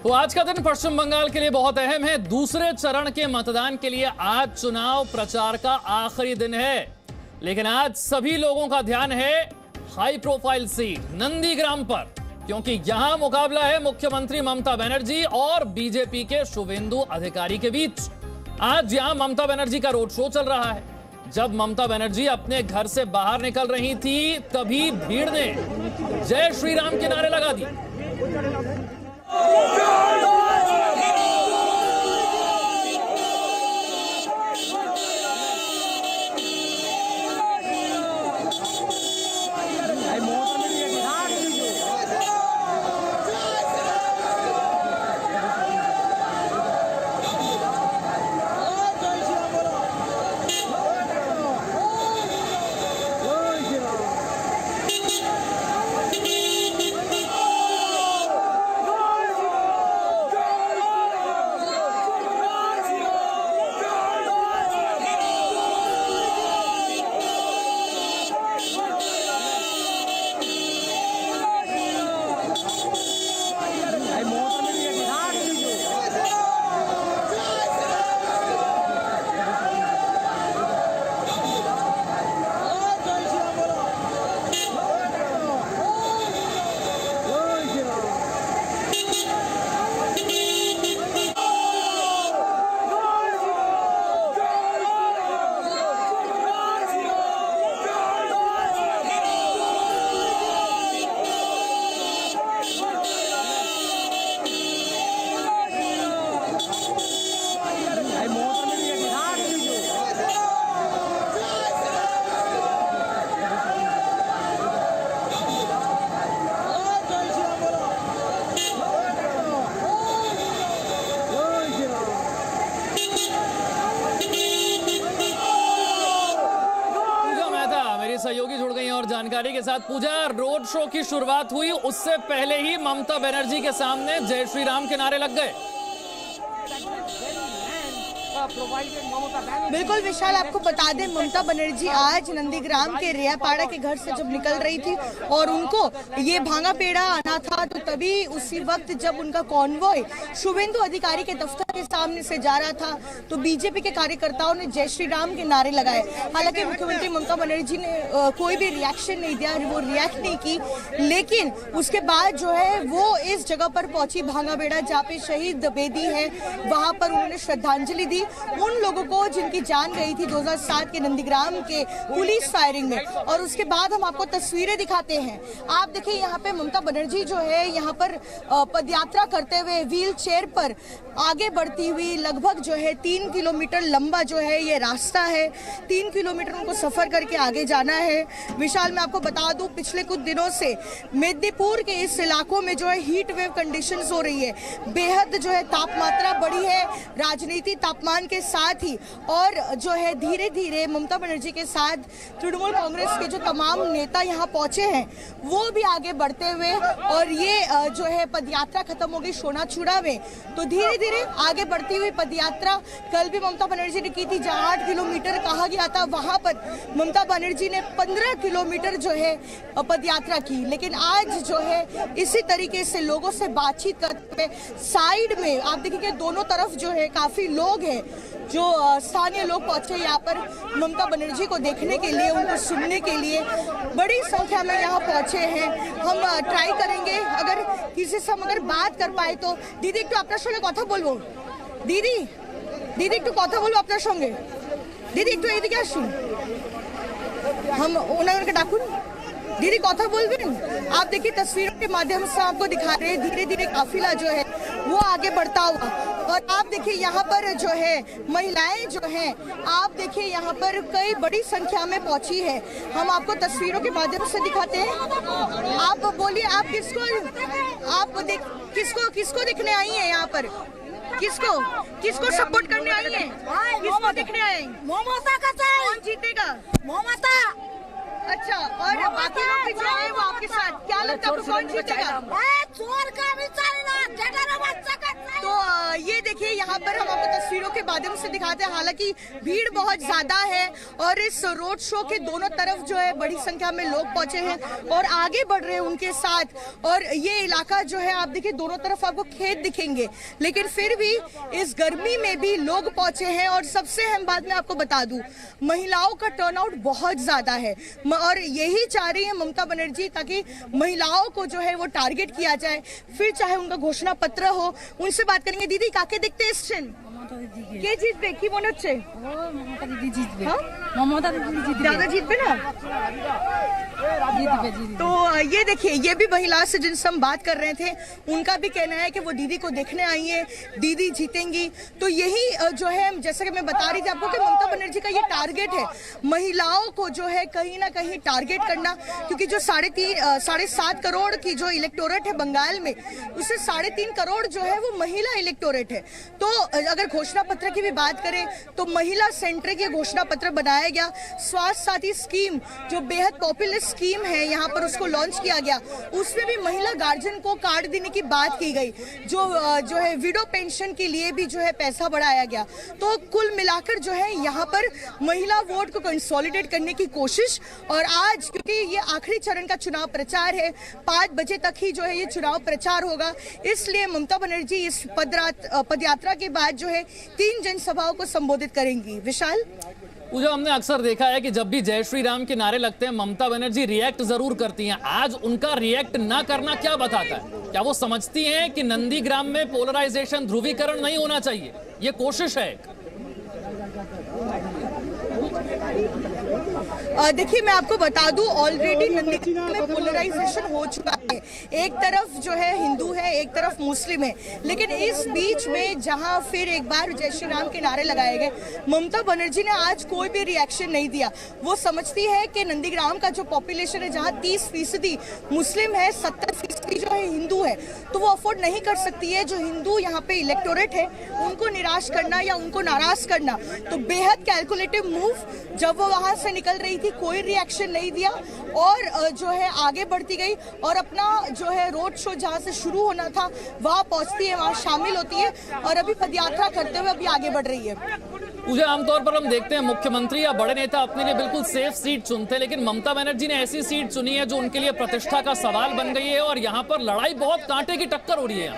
तो आज का दिन पश्चिम बंगाल के लिए बहुत अहम है। दूसरे चरण के मतदान के लिए आज चुनाव प्रचार का आखिरी दिन है, लेकिन आज सभी लोगों का ध्यान है हाई प्रोफाइल सीट नंदीग्राम पर, क्योंकि यहां मुकाबला है मुख्यमंत्री ममता बनर्जी और बीजेपी के शुभेंदु अधिकारी के बीच। आज यहां ममता बनर्जी का रोड शो चल रहा है। जब ममता बनर्जी अपने घर से बाहर निकल रही थी, तभी भीड़ ने जय श्री राम के नारे लगा दिए। सहयोगी जुड़ गई और जानकारी के साथ। पूजा, रोड शो की शुरुआत हुई, उससे पहले ही ममता बनर्जी के सामने जय श्री राम के नारे लग गए। बिल्कुल विशाल, आपको बता दें ममता बनर्जी आज नंदीग्राम के रियापाड़ा के घर से जब निकल रही थी और उनको ये भांगा पेड़ा आना था, तो तभी उसी वक्त जब उनका कॉन्वॉय शुभेंदु अधिकारी के दफ्तर के सामने से जा रहा था, तो बीजेपी के कार्यकर्ताओं ने जय श्री राम के नारे लगाए। हालांकि मुख्यमंत्री ममता बनर्जी ने कोई भी रिएक्शन नहीं दिया, वो रिएक्ट नहीं की, लेकिन उसके बाद जो है वो इस जगह पर पहुंची भांगा पेड़ा जहाँ पे शहीद बेदी है, वहां पर उन्होंने श्रद्धांजलि दी उन लोगों को जिनकी जान गई थी 2007 के नंदीग्राम के पुलिस फायरिंग में। और उसके बाद हम आपको तस्वीरें दिखाते हैं। आप देखिए यहाँ पे ममता बनर्जी जो है यहाँ पर पदयात्रा करते हुए व्हील चेयर पर आगे बढ़ती हुई, लगभग जो है 3 किलोमीटर लंबा जो है ये रास्ता है, 3 किलोमीटर उनको सफर करके आगे जाना है। विशाल, मैं आपको बता दूं पिछले कुछ दिनों से मेदिनीपुर के इस इलाकों में जो है हीट वेव कंडीशंस हो रही है, बेहद जो है तापमात्रा बढ़ी है राजनीति तापमान के साथ ही, और जो है धीरे धीरे ममता बनर्जी के साथ तृणमूल कांग्रेस के जो तमाम नेता यहाँ पहुंचे हैं वो भी आगे बढ़ते हुए, और ये जो है पदयात्रा खत्म हो गई सोनाचूड़ा में, तो धीरे धीरे आगे बढ़ती हुई पदयात्रा कल भी ममता बनर्जी ने की थी। जहाँ 8 किलोमीटर कहा गया था, वहां पर ममता बनर्जी ने 15 किलोमीटर जो है पदयात्रा की। लेकिन आज जो है इसी तरीके से लोगों से बातचीत करते हुए साइड में आप देखिए दोनों तरफ जो है काफी लोग हैं, जो स्थानीय लोग पहुंचे यहाँ पर ममता बनर्जी को देखने के लिए, उनको सुनने के लिए बड़ी संख्या में यहाँ पहुंचे हैं। हम ट्राई करेंगे अगर किसी से हम अगर बात कर पाए तो। दीदी एक तो আপনার সঙ্গে কথা বলবো, দিদি দিদি একটু কথা বলবো আপনার সঙ্গে, দিদি একটু এইদিকে আসুন, हम ওনাকে ডাকুন, दीदी কথা বলবেন। आप देखिए तस्वीरों के माध्यम से आपको दिखा रहे हैं धीरे धीरे काफिला जो है वो आगे बढ़ता हुआ, और आप देखिए यहाँ पर जो है महिलाएं जो हैं, आप देखिए यहाँ पर कई बड़ी संख्या में पहुंची है। हम आपको तस्वीरों के माध्यम से दिखाते हैं। आप बोलिए, आप किसको दिखने आई हैं यहाँ पर, किसको सपोर्ट करने आई हैं, किसको दिखने आए? ममता का कौन जीतेगा? ममता। अच्छा, और बाकी लोग भी जो है वो आपके साथ, क्या लगता है कौन जीतेगा? तो ये देखिए यहाँ पर हम आपको तस्वीरों के माध्यम से दिखाते हैं। हालांकि भीड़ बहुत ज्यादा है और इस रोड शो के दोनों तरफ जो है बड़ी संख्या में लोग पहुंचे हैं और आगे बढ़ रहे हैं उनके साथ। और ये इलाका जो है आप देखिए दोनों तरफ आपको खेत दिखेंगे, लेकिन फिर भी इस गर्मी में भी लोग पहुंचे हैं। और सबसे अहम बात मैं आपको बता दूं, महिलाओं का टर्नआउट बहुत ज्यादा है और यही चाह रही है ममता बनर्जी, ताकि महिलाओं को जो है वो टारगेट किया जाए, फिर चाहे उनका घोषणा पत्र हो। उनसे बात करेंगे। दीदी काके देखते एसছেন? কে জিতবে কি মনে হচ্ছে? মমতা দিদি জিতবে। हाँ? মমতা দিদি জিতবে। दादा जीतবে ना? জিতবে জিতবে। तो ये देखिए, ये भी महिला से जिनसे हम बात कर रहे थे, उनका भी कहना है कि वो दीदी को देखने आई है, दीदी जीतेंगी। तो यही जो है, जैसा कि मैं बता रही थी आपको कि ममता बनर्जी का ये टारगेट है, महिलाओं को जो है कहीं ना कहीं टारगेट करना, क्योंकि जो 7.5 करोड़ की जो इलेक्टोरेट है बंगाल में, उससे 3.5 करोड़ जो है वो महिला इलेक्टोरेट है। तो अगर घोषणा पत्र की भी बात करें तो महिला सेंटर के घोषणा पत्र बनाया गया। स्वास्थ्य साथी स्कीम जो बेहद पॉपुलर स्कीम है यहाँ पर, उसको लॉन्च किया गया। उसमें भी महिला गार्जियन को कार्ड देने की बात की गई। जो है विडो पेंशन के लिए भी जो है पैसा बढ़ाया गया। तो कुल मिलाकर जो है यहाँ पर महिला वोट को कंसोलिडेट करने की कोशिश। और आज क्योंकि ये आखिरी चरण का चुनाव प्रचार है, 5 बजे तक ही जो है ये चुनाव प्रचार होगा, इसलिए ममता बनर्जी इस पदयात्रा के बाद जो है 3 जनसभाओं को संबोधित करेंगी। विशाल, पूजा, हमने अक्सर देखा है कि जब भी जय श्री राम के नारे लगते हैं ममता बनर्जी रिएक्ट जरूर करती हैं। आज उनका रिएक्ट ना करना क्या बताता है? क्या वो समझती हैं कि नंदीग्राम में पोलराइजेशन, ध्रुवीकरण नहीं होना चाहिए? ये कोशिश है। देखिए मैं आपको बता दूं, ऑलरेडी नंदीग्राम में पोलराइजेशन हो चुका है। एक तरफ जो है हिंदू है, एक तरफ मुस्लिम है, लेकिन इस बीच में जहां फिर एक बार जय श्री राम के नारे लगाए गए, ममता बनर्जी ने आज कोई भी रिएक्शन नहीं दिया। वो समझती है कि नंदीग्राम का जो पॉपुलेशन है, जहां 30% मुस्लिम है, 70% जो है हिंदू है, तो वो अफोर्ड नहीं कर सकती है जो हिंदू यहाँ पे इलेक्टोरेट है उनको निराश करना या उनको नाराज करना। तो बेहद कैलकुलेटिव मूव, जब वो वहां से निकल रही थी कोई रिएक्शन नहीं दिया और जो है आगे बढ़ती गई और अपना जो है रोड शो जहां से शुरू होना था वहां पहुंचती है, वहां शामिल होती है और अभी पदयात्रा करते हुए अभी आगे बढ़ रही है। पूजा, आमतौर पर हम देखते हैं मुख्यमंत्री या बड़े नेता अपने लिए बिल्कुल सेफ सीट चुनते हैं, लेकिन ममता बनर्जी ने ऐसी सीट चुनी है जो उनके लिए प्रतिष्ठा का सवाल बन गई है और यहाँ पर लड़ाई बहुत कांटे की टक्कर हो रही है।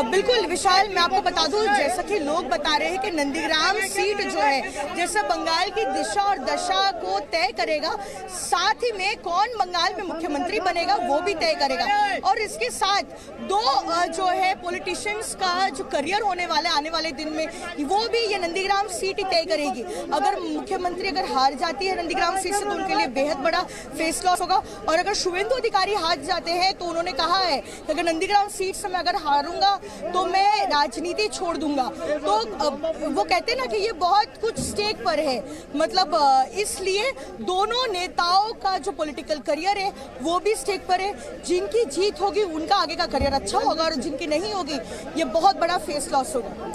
बिल्कुल विशाल, मैं आपको बता दूं, जैसा कि लोग बता रहे हैं कि नंदीग्राम सीट जो है जैसे बंगाल की दिशा और दशा को तय करेगा, साथ ही में कौन बंगाल में मुख्यमंत्री बनेगा वो भी तय करेगा। और इसके साथ 2 जो है पॉलिटिशियंस का जो करियर होने वाला है आने वाले दिन में, वो भी ये नंदीग्राम सीट ही तय करेगी। अगर मुख्यमंत्री अगर हार जाती है नंदीग्राम सीट से तो उनके लिए बेहद बड़ा फेस लॉस होगा। और अगर शुभेंदु अधिकारी हार जाते हैं तो उन्होंने कहा है कि अगर नंदीग्राम सीट से मैं अगर हारूंगा तो मैं राजनीति छोड़ दूंगा। तो वो कहते हैं ना कि ये बहुत कुछ स्टेक पर है, मतलब इसलिए दोनों नेताओं का जो पॉलिटिकल करियर है वो भी स्टेक पर है। जिनकी जीत होगी उनका आगे का करियर अच्छा होगा और जिनकी नहीं होगी ये बहुत बड़ा फेस लॉस होगा।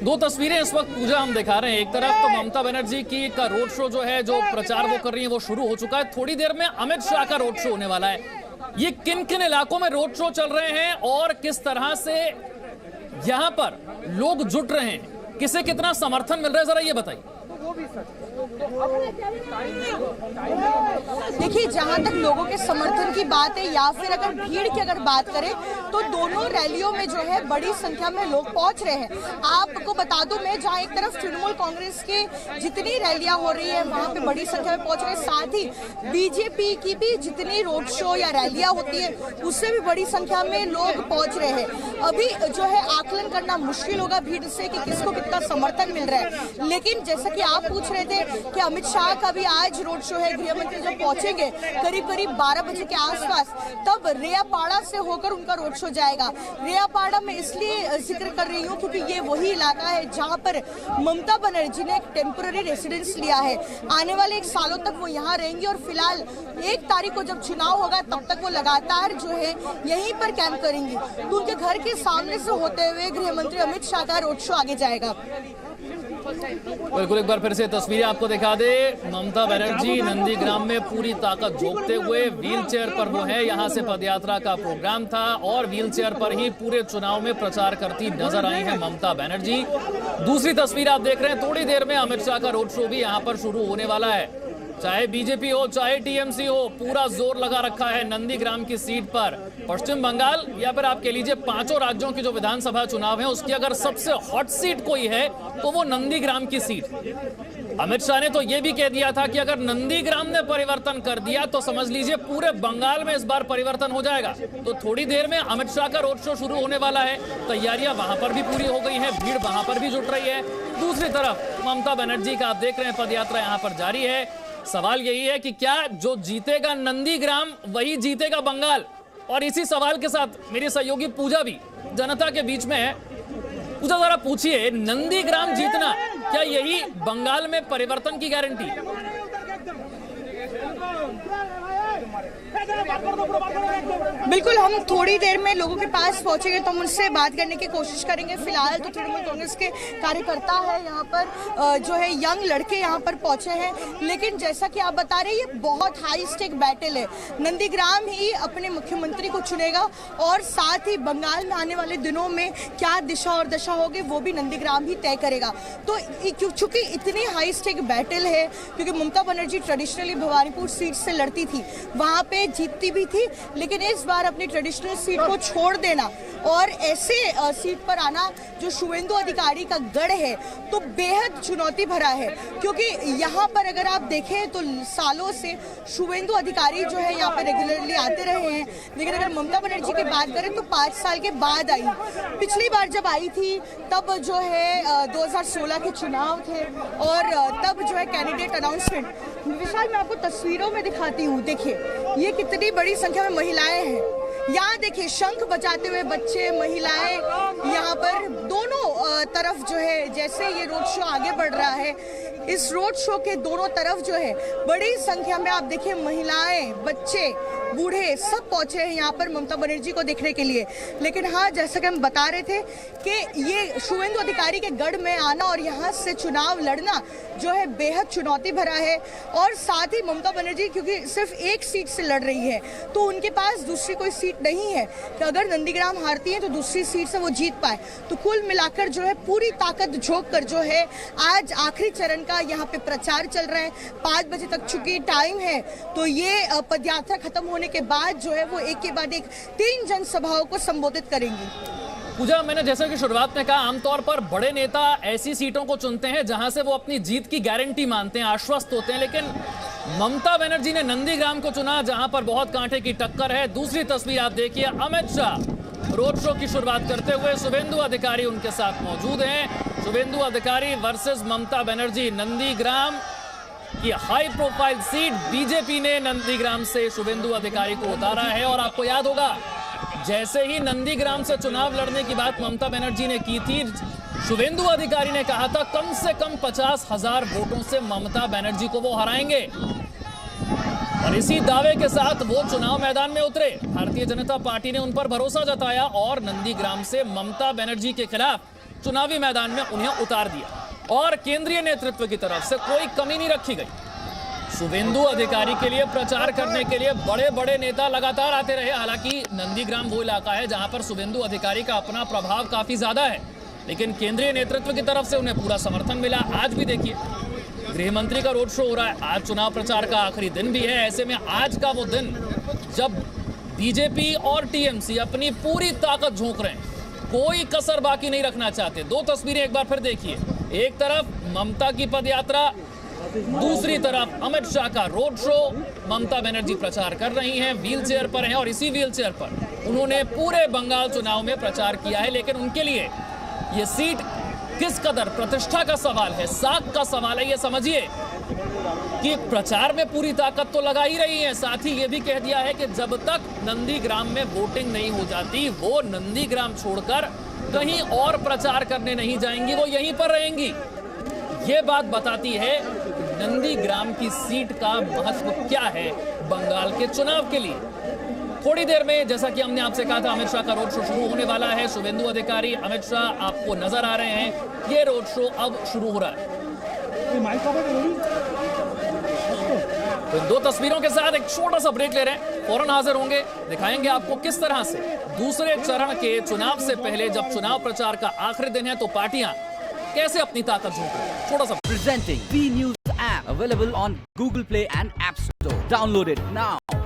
2 तस्वीरें इस वक्त पूजा हम दिखा रहे हैं। एक तरफ तो ममता बनर्जी की का रोड शो जो है, जो प्रचार वो कर रही है वो शुरू हो चुका है। थोड़ी देर में अमित शाह का रोड शो होने वाला है। ये किन किन इलाकों में रोड शो चल रहे हैं और किस तरह से यहाँ पर लोग जुट रहे हैं, किसे कितना समर्थन मिल रहा है, जरा ये बताइए। देखिए, जहां तक लोगों के समर्थन की बात है या फिर अगर भीड़ की अगर बात करें तो दोनों रैलियों में जो है बड़ी संख्या में लोग पहुंच रहे हैं। आपको बता दूं, मैं जहां एक तरफ तृणमूल कांग्रेस के जितनी रैलियां हो रही है वहां पे बड़ी संख्या में पहुंच रहे हैं, साथ ही बीजेपी की भी जितनी रोड शो या रैलियां होती है उससे भी बड़ी संख्या में लोग पहुंच रहे हैं। अभी जो है आकलन करना मुश्किल होगा भीड़ से कि किसको कितना समर्थन मिल रहा है, लेकिन जैसा कि आप पूछ रहे थे कि अमित शाह का भी आज रोड शो है, गृह मंत्री जब पहुंचेंगे करीब 12 बजे के आसपास, तब रेयापाड़ा से होकर उनका रोड शो जाएगा। रेयापाड़ा में इसलिए जिक्र कर रही हूँ क्योंकि ये वही इलाका है जहां पर ममता बनर्जी ने एक टेम्पररी रेसिडेंस लिया है। आने वाले 1 सालों तक वो यहाँ रहेंगी और फिलहाल 1 तारीख को जब चुनाव होगा तब तक वो लगातार जो है यहीं पर कैंप करेंगी। तो उनके घर के सामने से होते हुए गृह मंत्री अमित शाह का रोड शो आगे जाएगा। बिल्कुल, एक बार फिर से तस्वीरें आपको दिखा दे। ममता बनर्जी नंदीग्राम में पूरी ताकत झोंकते हुए व्हील चेयर पर वो है। यहां से पदयात्रा का प्रोग्राम था और व्हील चेयर पर ही पूरे चुनाव में प्रचार करती नजर आई है ममता बनर्जी। दूसरी तस्वीर आप देख रहे हैं, थोड़ी देर में अमित शाह का रोड शो भी यहां पर शुरू होने वाला है। चाहे बीजेपी हो चाहे टीएमसी हो, पूरा जोर लगा रखा है नंदीग्राम की सीट पर। पश्चिम बंगाल या फिर आप कह लीजिए पांचों राज्यों की जो विधानसभा चुनाव है उसकी अगर सबसे हॉट सीट कोई है तो वो नंदीग्राम की सीट। अमित शाह ने तो ये भी कह दिया था कि अगर नंदीग्राम ने परिवर्तन कर दिया तो समझ लीजिए पूरे बंगाल में इस बार परिवर्तन हो जाएगा। तो थोड़ी देर में अमित शाह का रोड शो शुरू होने वाला है। तैयारियां वहां पर भी पूरी हो गई है, भीड़ वहां पर भी जुट रही है। दूसरी तरफ ममता बनर्जी का आप देख रहे हैं पदयात्रा यहां पर जारी है। सवाल यही है कि क्या जो जीतेगा नंदीग्राम वही जीतेगा बंगाल। और इसी सवाल के साथ मेरी सहयोगी पूजा भी जनता के बीच में है। पूजा जरा पूछिए, नंदीग्राम जीतना क्या यही बंगाल में परिवर्तन की गारंटी? बिल्कुल, हम थोड़ी देर में लोगों के पास पहुंचेंगे तो हम उनसे बात करने की कोशिश करेंगे। फिलहाल तो तृणमूल कांग्रेस के कार्यकर्ता है यहाँ पर, जो है यंग लड़के यहाँ पर पहुंचे हैं। लेकिन जैसा कि आप बता रहे हैं, ये बहुत हाई स्टेक बैटल है। नंदीग्राम ही अपने मुख्यमंत्री को चुनेगा और साथ ही बंगाल में आने वाले दिनों में क्या दिशा और दशा होगी वो भी नंदीग्राम ही तय करेगा। तो चूंकि इतनी हाई स्टेक बैटल है, क्योंकि ममता बनर्जी ट्रेडिशनली भवानीपुर सीट से लड़ती थी, वहां पे जीतती भी थी, लेकिन इस बार अपनी ट्रेडिशनल सीट को छोड़ देना और ऐसे सीट पर आना जो शुवेंदु अधिकारी का गढ़ है, तो बेहद चुनौती भरा है। क्योंकि यहाँ पर अगर आप देखें तो सालों से शुवेंदु अधिकारी जो है यहाँ पर रेगुलरली आते रहे हैं। लेकिन अगर ममता बनर्जी की बात करें तो 5 साल के बाद आई। पिछली बार जब आई थी तब जो है 2016 के चुनाव थे और तब जो है कैंडिडेट अनाउंसमेंट। विशाल, मैं आपको तस्वीरों में दिखाती हूँ, देखिए ये कितनी बड़ी संख्या में महिलाएं हैं। यहाँ देखिए शंख बजाते हुए बच्चे, महिलाएं यहाँ पर दोनों तरफ जो है, जैसे ये रोड शो आगे बढ़ रहा है, इस रोड शो के दोनों तरफ जो है बड़ी संख्या में आप देखिए महिलाएं, बच्चे, बूढ़े सब पहुंचे हैं यहाँ पर ममता बनर्जी को देखने के लिए। लेकिन हाँ, जैसा कि हम बता रहे थे कि ये शुवेंदु अधिकारी के गढ़ में आना और यहाँ से चुनाव लड़ना जो है बेहद चुनौती भरा है। और साथ ही ममता बनर्जी क्योंकि सिर्फ एक सीट से लड़ रही है तो उनके पास दूसरी कोई सीट नहीं है कि अगर नंदीग्राम हारती है तो दूसरी सीट से वो जीत पाए। तो कुल मिलाकर जो है पूरी ताकत झोंक कर जो है आज आखिरी चरण का यहाँ पे प्रचार चल रहा है। 5 बजे तक चुकी टाइम है, तो ये पदयात्रा खत्म होने के बाद जो है वो एक के बाद एक 3 जनसभाओं को संबोधित करेंगी। पूजा, मैंने जैसा कि शुरुआत में कहा, आमतौर पर बड़े नेता ऐसी सीटों को चुनते हैं जहां से वो अपनी जीत की गारंटी मानते हैं, आश्वस्त होते हैं। लेकिन ममता बनर्जी ने नंदीग्राम को चुना जहां पर बहुत कांटे की टक्कर है। दूसरी तस्वीर आप देखिए, अमित शाह रोड शो की शुरुआत करते हुए, शुवेंदु अधिकारी उनके साथ मौजूद हैं। शुवेंदु अधिकारी वर्सेस ममता बनर्जी। नंदीग्राम की हाई प्रोफाइल सीट, बीजेपी ने नंदीग्राम से शुवेंदु अधिकारी को उतारा है। और आपको याद होगा, जैसे ही नंदीग्राम से चुनाव लड़ने की बात ममता बनर्जी ने की थी, शुवेंदु अधिकारी ने कहा था कम से कम 50,000 वोटों से ममता बनर्जी को वो हराएंगे। और इसी दावे के साथ वो चुनाव मैदान में उतरे। भारतीय जनता पार्टी ने उन पर भरोसा जताया और नंदीग्राम से ममता बनर्जी के खिलाफ चुनावी मैदान में उन्हें उतार दिया। और केंद्रीय नेतृत्व की तरफ से कोई कमी नहीं रखी गई। शुवेंदु अधिकारी के लिए प्रचार करने के लिए बड़े बड़े नेता लगातार आते रहे। हालांकि नंदीग्राम वो इलाका है जहां पर शुवेंदु अधिकारी का अपना प्रभाव काफी ज्यादा है, लेकिन केंद्रीय नेतृत्व की तरफ से उन्हें पूरा समर्थन मिला। आज भी देखिए गृह मंत्री का रोड शो हो रहा है, आज चुनाव प्रचार का आखिरी दिन भी है। ऐसे में आज का वो दिन जब बीजेपी और टीएमसी अपनी पूरी ताकत झोंक रहे हैं, कोई कसर बाकी नहीं रखना चाहते। 2 तस्वीरें एक बार फिर देखिए, एक तरफ ममता की पदयात्रा, दूसरी तरफ अमित शाह का रोड शो। ममता बनर्जी प्रचार कर रही हैं, व्हील चेयर पर हैं और इसी व्हील चेयर पर उन्होंने पूरे बंगाल चुनाव में प्रचार किया है। लेकिन उनके लिए ये सीट किस कदर प्रतिष्ठा का सवाल है, साख का सवाल है। ये समझिए कि प्रचार में पूरी ताकत तो लगा ही रही है, साथ ही ये भी कह दिया है कि जब तक नंदीग्राम में वोटिंग नहीं हो जाती वो नंदीग्राम छोड़कर कहीं और प्रचार करने नहीं जाएंगी, वो यहीं पर रहेंगी। ये बात बताती है नंदीग्राम की सीट का महत्व क्या है बंगाल के चुनाव के लिए। थोड़ी देर में, जैसा कि हमने आपसे कहा था, अमित शाह का रोड शो शुरू होने वाला है। शुभेंदु अधिकारी, अमित शाह आपको नजर आ रहे हैं। ये रोड शो अब शुरू हो रहा है। तो इन दो तस्वीरों के साथ एक छोटा सा ब्रेक ले रहे हैं, फौरन हाजिर होंगे, दिखाएंगे आपको किस तरह से दूसरे चरण के चुनाव से पहले, जब चुनाव प्रचार का आखिरी दिन है, तो पार्टियां कैसे अपनी ताकत झोंक रही हैं। छोटा सा Presenting V News app available on Google Play and App Store. Download it now.